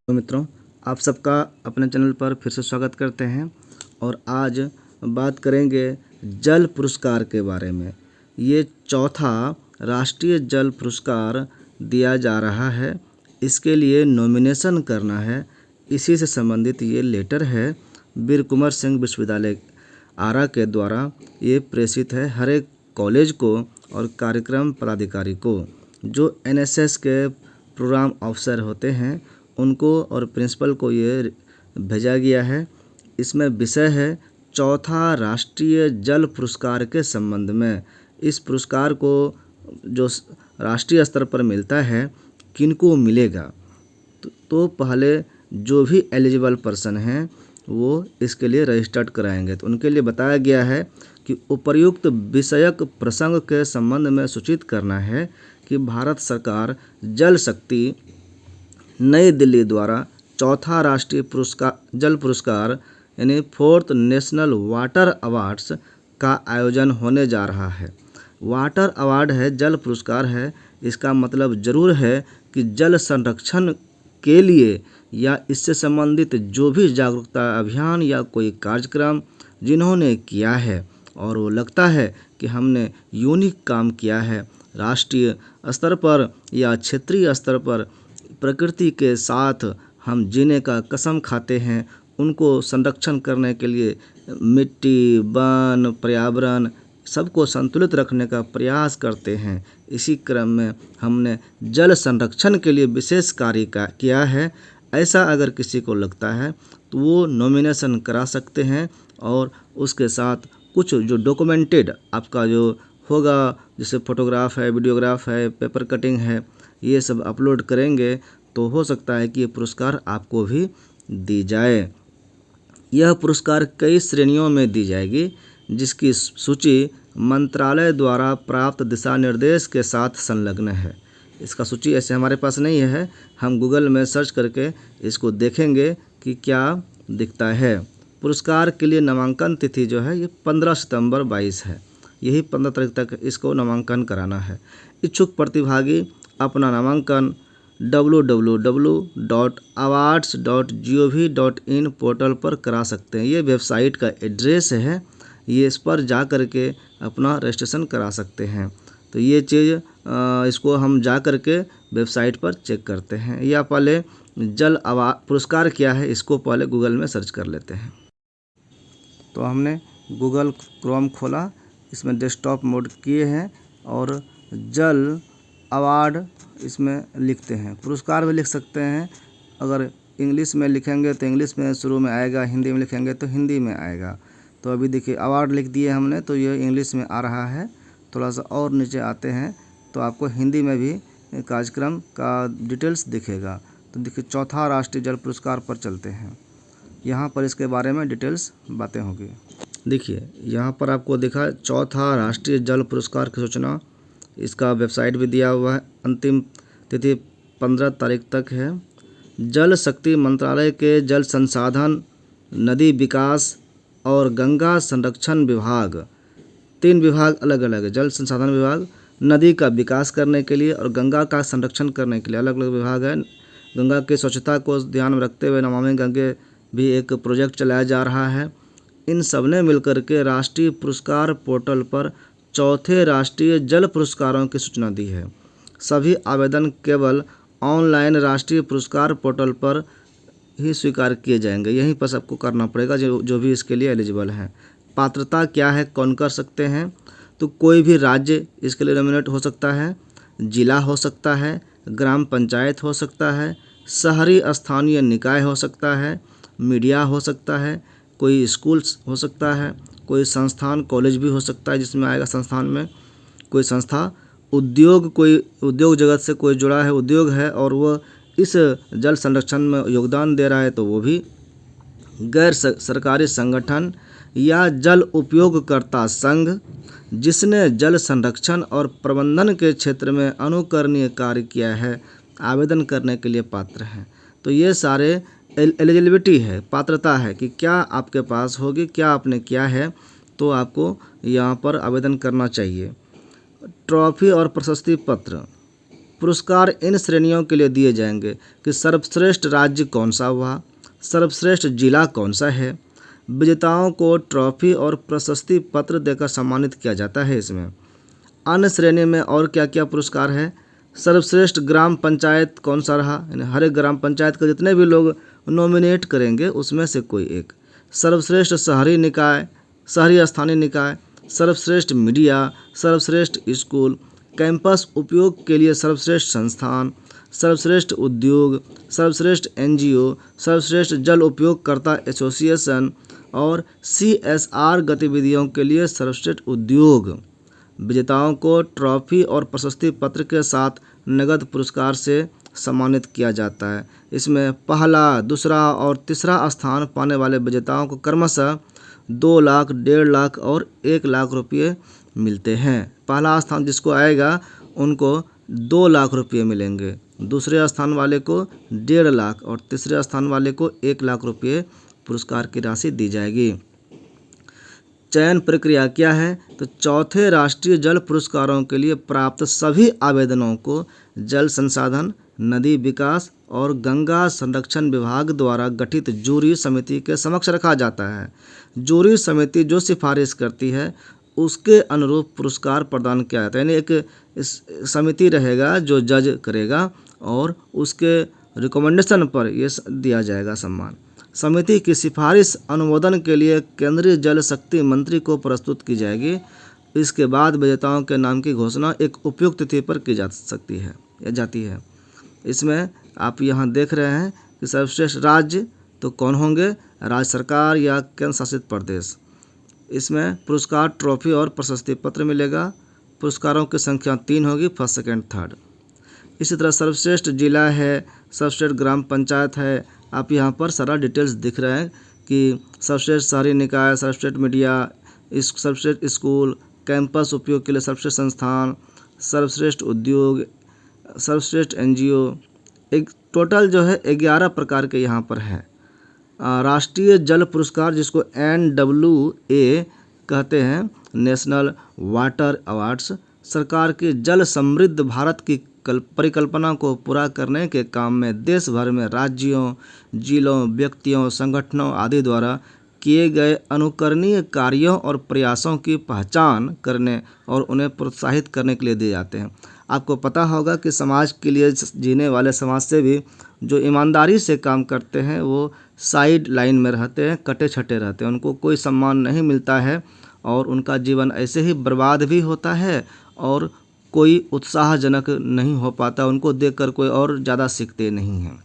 तो मित्रों, आप सबका अपने चैनल पर फिर से स्वागत करते हैं और आज बात करेंगे जल पुरस्कार के बारे में। ये चौथा राष्ट्रीय जल पुरस्कार दिया जा रहा है। इसके लिए नॉमिनेशन करना है। इसी से संबंधित ये लेटर है वीर कुंवर सिंह विश्वविद्यालय आरा के द्वारा ये प्रेषित है हर एक कॉलेज को और कार्यक्रम पदाधिकारी को। जो एनएसएस के प्रोग्राम ऑफिसर होते हैं उनको और प्रिंसिपल को ये भेजा गया है। इसमें विषय है चौथा राष्ट्रीय जल पुरस्कार के संबंध में। इस पुरस्कार को जो राष्ट्रीय स्तर पर मिलता है किनको मिलेगा, तो पहले जो भी एलिजिबल पर्सन हैं वो इसके लिए रजिस्टर्ड कराएंगे। तो उनके लिए बताया गया है कि उपर्युक्त विषयक प्रसंग के संबंध में सूचित करना है कि भारत सरकार जल शक्ति नई दिल्ली द्वारा चौथा राष्ट्रीय जल पुरस्कार यानी फोर्थ नेशनल वाटर अवार्ड्स का आयोजन होने जा रहा है। वाटर अवार्ड है, जल पुरस्कार है। इसका मतलब ज़रूर है कि जल संरक्षण के लिए या इससे संबंधित जो भी जागरूकता अभियान या कोई कार्यक्रम जिन्होंने किया है और वो लगता है कि हमने यूनिक काम किया है, राष्ट्रीय स्तर पर या क्षेत्रीय स्तर पर प्रकृति के साथ हम जीने का कसम खाते हैं, उनको संरक्षण करने के लिए मिट्टी, वन, पर्यावरण सबको संतुलित रखने का प्रयास करते हैं। इसी क्रम में हमने जल संरक्षण के लिए विशेष कार्य किया है। ऐसा अगर किसी को लगता है तो वो नॉमिनेशन करा सकते हैं और उसके साथ कुछ जो डॉक्यूमेंटेड आपका जो होगा, जैसे फ़ोटोग्राफ है, वीडियोग्राफ है, पेपर कटिंग है, ये सब अपलोड करेंगे तो हो सकता है कि ये पुरस्कार आपको भी दी जाए। यह पुरस्कार कई श्रेणियों में दी जाएगी जिसकी सूची मंत्रालय द्वारा प्राप्त दिशा निर्देश के साथ संलग्न है। इसका सूची ऐसे हमारे पास नहीं है, हम गूगल में सर्च करके इसको देखेंगे कि क्या दिखता है। पुरस्कार के लिए नामांकन तिथि जो है ये 15 सितंबर 22 है। यही 15 तारीख तक इसको नामांकन कराना है। इच्छुक प्रतिभागी अपना नामांकन www.awards.gov.in पोर्टल पर करा सकते हैं। ये वेबसाइट का एड्रेस है, ये इस पर जा कर के अपना रजिस्ट्रेशन करा सकते हैं। तो ये चीज़ इसको हम जा कर के वेबसाइट पर चेक करते हैं। या पहले जल पुरस्कार क्या है इसको पहले गूगल में सर्च कर लेते हैं। तो हमने गूगल क्रोम खोला, इसमें डेस्कटॉप मोड किए हैं और जल अवार्ड इसमें लिखते हैं। पुरस्कार भी लिख सकते हैं, अगर इंग्लिश में लिखेंगे तो इंग्लिश में शुरू में आएगा, हिंदी में लिखेंगे तो हिंदी में आएगा। तो अभी देखिए अवार्ड लिख दिए हमने, तो ये इंग्लिश में आ रहा है। थोड़ा सा और नीचे आते हैं तो आपको हिंदी में भी कार्यक्रम का डिटेल्स दिखेगा। तो देखिए चौथा राष्ट्रीय जल पुरस्कार पर चलते हैं। यहाँ पर इसके बारे में डिटेल्स बातें होगी। देखिए यहाँ पर आपको दिखा चौथा राष्ट्रीय जल पुरस्कार की सूचना, इसका वेबसाइट भी दिया हुआ है। अंतिम तिथि 15 तारीख तक है। जल शक्ति मंत्रालय के जल संसाधन, नदी विकास और गंगा संरक्षण विभाग, 3 विभाग अलग अलग है। जल संसाधन विभाग नदी का विकास करने के लिए और गंगा का संरक्षण करने के लिए अलग अलग विभाग है। गंगा की स्वच्छता को ध्यान में रखते हुए नमामि गंगे भी एक प्रोजेक्ट चलाया जा रहा है। इन सब ने मिलकर के राष्ट्रीय पुरस्कार पोर्टल पर चौथे राष्ट्रीय जल पुरस्कारों की सूचना दी है। सभी आवेदन केवल ऑनलाइन राष्ट्रीय पुरस्कार पोर्टल पर ही स्वीकार किए जाएंगे। यहीं पर सबको करना पड़ेगा जो भी इसके लिए एलिजिबल हैं। पात्रता क्या है, कौन कर सकते हैं? तो कोई भी राज्य इसके लिए नॉमिनेट हो सकता है, जिला हो सकता है, ग्राम पंचायत हो सकता है, शहरी स्थानीय निकाय हो सकता है, मीडिया हो सकता है, कोई स्कूल्स हो सकता है, कोई संस्थान कॉलेज भी हो सकता है जिसमें आएगा संस्थान में, कोई संस्था, उद्योग, कोई उद्योग जगत से कोई जुड़ा है, उद्योग है और वो इस जल संरक्षण में योगदान दे रहा है तो वो भी, गैर सरकारी संगठन या जल उपयोगकर्ता संघ जिसने जल संरक्षण और प्रबंधन के क्षेत्र में अनुकरणीय कार्य किया है आवेदन करने के लिए पात्र हैं। तो ये सारे एलिजिबिलिटी है, पात्रता है कि क्या आपके पास होगी, क्या आपने किया है, तो आपको यहाँ पर आवेदन करना चाहिए। ट्रॉफी और प्रशस्ति पत्र, पुरस्कार इन श्रेणियों के लिए दिए जाएंगे कि सर्वश्रेष्ठ राज्य कौन सा हुआ, सर्वश्रेष्ठ जिला कौन सा है। विजेताओं को ट्रॉफी और प्रशस्ति पत्र देकर सम्मानित किया जाता है। इसमें अन्य श्रेणी में और क्या क्या पुरस्कार है। सर्वश्रेष्ठ ग्राम पंचायत कौन सा रहा, यानी हर एक ग्राम पंचायत के जितने भी लोग नॉमिनेट करेंगे उसमें से कोई एक। सर्वश्रेष्ठ शहरी निकाय, शहरी स्थानीय निकाय, सर्वश्रेष्ठ मीडिया, सर्वश्रेष्ठ स्कूल, कैंपस उपयोग के लिए सर्वश्रेष्ठ संस्थान, सर्वश्रेष्ठ उद्योग, सर्वश्रेष्ठ एनजीओ, सर्वश्रेष्ठ जल उपयोगकर्ता एसोसिएशन और CSR गतिविधियों के लिए सर्वश्रेष्ठ उद्योग। विजेताओं को ट्रॉफी और प्रशस्ति पत्र के साथ नगद पुरस्कार से सम्मानित किया जाता है। इसमें पहला, दूसरा और तीसरा स्थान पाने वाले विजेताओं को क्रमशः 2 लाख, 1.5 लाख और 1 लाख रुपये मिलते हैं। पहला स्थान जिसको आएगा उनको 2 लाख रुपये मिलेंगे, दूसरे स्थान वाले को 1.5 लाख और तीसरे स्थान वाले को 1 लाख रुपये पुरस्कार की राशि दी जाएगी। चयन प्रक्रिया क्या है, तो चौथे राष्ट्रीय जल पुरस्कारों के लिए प्राप्त सभी आवेदनों को जल संसाधन, नदी विकास और गंगा संरक्षण विभाग द्वारा गठित जूरी समिति के समक्ष रखा जाता है। जूरी समिति जो सिफारिश करती है उसके अनुरूप पुरस्कार प्रदान किया जाता है, यानी एक समिति रहेगा जो जज करेगा और उसके रिकमेंडेशन पर ये दिया जाएगा सम्मान। समिति की सिफारिश अनुमोदन के लिए केंद्रीय जल शक्ति मंत्री को प्रस्तुत की जाएगी। इसके बाद विजेताओं के नाम की घोषणा एक उपयुक्त तिथि पर की जा सकती है या जाती है। इसमें आप यहाँ देख रहे हैं कि सर्वश्रेष्ठ राज्य तो कौन होंगे, राज्य सरकार या केंद्र शासित प्रदेश। इसमें पुरस्कार, ट्रॉफी और प्रशस्ति पत्र मिलेगा। पुरस्कारों की संख्या 3 होगी, फर्स्ट, सेकंड, थर्ड। इसी तरह सर्वश्रेष्ठ जिला है, सर्वश्रेष्ठ ग्राम पंचायत है। आप यहाँ पर सारा डिटेल्स दिख रहे हैं कि सर्वश्रेष्ठ शहरी निकाय, सर्वश्रेष्ठ मीडिया, सर्वश्रेष्ठ स्कूल, कैंपस उपयोग के लिए सर्वश्रेष्ठ संस्थान, सर्वश्रेष्ठ उद्योग, सर्वश्रेष्ठ एनजीओ। एक टोटल जो है 11 प्रकार के यहाँ पर है। राष्ट्रीय जल पुरस्कार जिसको NWA कहते हैं, नेशनल वाटर अवार्ड्स, सरकार की जल समृद्ध भारत की परिकल्पना को पूरा करने के काम में देश भर में राज्यों, जिलों, व्यक्तियों, संगठनों आदि द्वारा किए गए अनुकरणीय कार्यों और प्रयासों की पहचान करने और उन्हें प्रोत्साहित करने के लिए दिए जाते हैं। आपको पता होगा कि समाज के लिए जीने वाले समाज सेवी जो ईमानदारी से काम करते हैं वो साइड लाइन में रहते हैं, कटे छटे रहते हैं, उनको कोई सम्मान नहीं मिलता है और उनका जीवन ऐसे ही बर्बाद भी होता है और कोई उत्साहजनक नहीं हो पाता, उनको देखकर कोई और ज़्यादा सीखते नहीं हैं।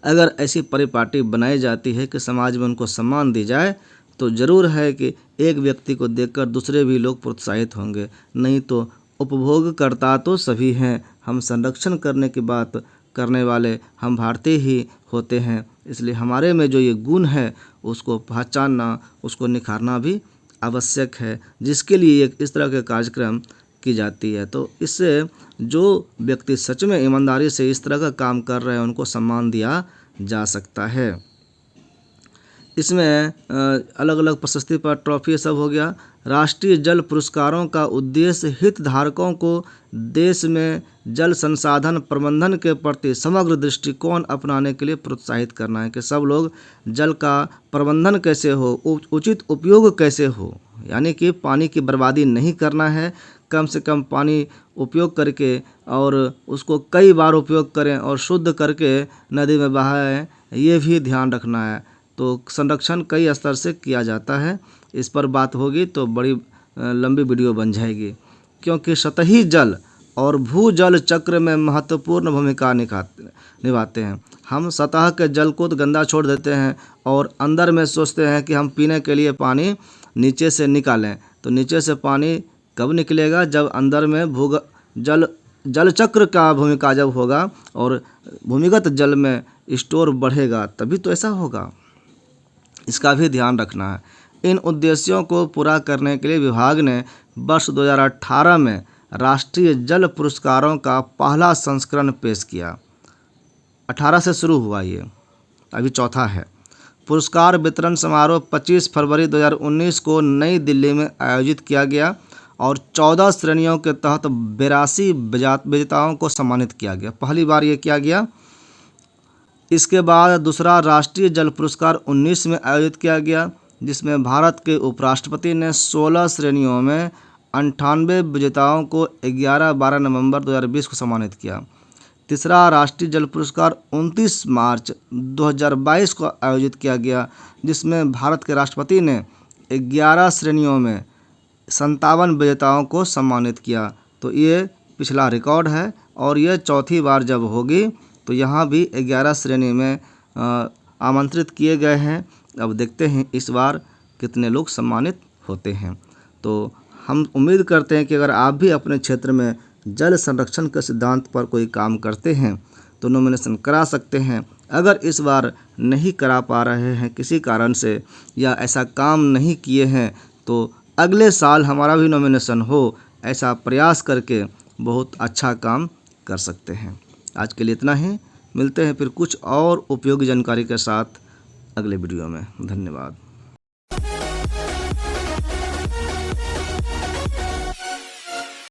अगर ऐसी परिपाटी बनाई जाती है कि समाज में उनको सम्मान दी जाए तो ज़रूर है कि एक व्यक्ति को देखकर दूसरे भी लोग प्रोत्साहित होंगे, नहीं तो उपभोगकर्ता तो सभी हैं, हम संरक्षण करने की बात करने वाले हम भारतीय ही होते हैं। इसलिए हमारे में जो ये गुण है उसको पहचानना, उसको निखारना भी आवश्यक है, जिसके लिए एक इस तरह के कार्यक्रम की जाती है। तो इससे जो व्यक्ति सच में ईमानदारी से इस तरह का काम कर रहे हैं उनको सम्मान दिया जा सकता है। इसमें अलग अलग प्रशस्ति पर ट्रॉफी सब हो गया। राष्ट्रीय जल पुरस्कारों का उद्देश्य हितधारकों को देश में जल संसाधन प्रबंधन के प्रति समग्र दृष्टिकोण अपनाने के लिए प्रोत्साहित करना है कि सब लोग जल का प्रबंधन कैसे हो, उचित उपयोग कैसे हो, यानी कि पानी की बर्बादी नहीं करना है, कम से कम पानी उपयोग करके और उसको कई बार उपयोग करें और शुद्ध करके नदी में बहाएं, ये भी ध्यान रखना है। तो संरक्षण कई स्तर से किया जाता है, इस पर बात होगी तो बड़ी लंबी वीडियो बन जाएगी, क्योंकि सतही जल और भूजल चक्र में महत्वपूर्ण भूमिका निभाते हैं। हम सतह के जल को तो गंदा छोड़ देते हैं और अंदर में सोचते हैं कि हम पीने के लिए पानी नीचे से निकालें, तो नीचे से पानी कब निकलेगा, जब अंदर में जल चक्र का भूमिका जब होगा और भूमिगत जल में स्टोर बढ़ेगा तभी तो ऐसा होगा। इसका भी ध्यान रखना है। इन उद्देश्यों को पूरा करने के लिए विभाग ने वर्ष 2018 में राष्ट्रीय जल पुरस्कारों का पहला संस्करण पेश किया। 18 से शुरू हुआ, ये अभी चौथा है। पुरस्कार वितरण समारोह 25 फरवरी 2019 को नई दिल्ली में आयोजित किया गया और 14 श्रेणियों के तहत 82 विजेताओं को सम्मानित किया गया। पहली बार ये किया गया। इसके बाद दूसरा राष्ट्रीय जल पुरस्कार 19 में आयोजित किया गया, जिसमें भारत के उपराष्ट्रपति ने 16 श्रेणियों में 98 विजेताओं को 11-12 नवंबर 2020 को सम्मानित किया। तीसरा राष्ट्रीय जल पुरस्कार 29 मार्च 2022 को आयोजित किया गया, जिसमें भारत के राष्ट्रपति ने 11 श्रेणियों में 57 विजेताओं को सम्मानित किया। तो ये पिछला रिकॉर्ड है और ये चौथी बार जब होगी तो यहाँ भी 11 श्रेणी में आमंत्रित किए गए हैं। अब देखते हैं इस बार कितने लोग सम्मानित होते हैं। तो हम उम्मीद करते हैं कि अगर आप भी अपने क्षेत्र में जल संरक्षण के सिद्धांत पर कोई काम करते हैं तो नॉमिनेशन करा सकते हैं। अगर इस बार नहीं करा पा रहे हैं किसी कारण से या ऐसा काम नहीं किए हैं तो अगले साल हमारा भी नॉमिनेशन हो, ऐसा प्रयास करके बहुत अच्छा काम कर सकते हैं। आज के लिए इतना ही। मिलते हैं फिर कुछ और उपयोगी जानकारी के साथ अगले वीडियो में। धन्यवाद।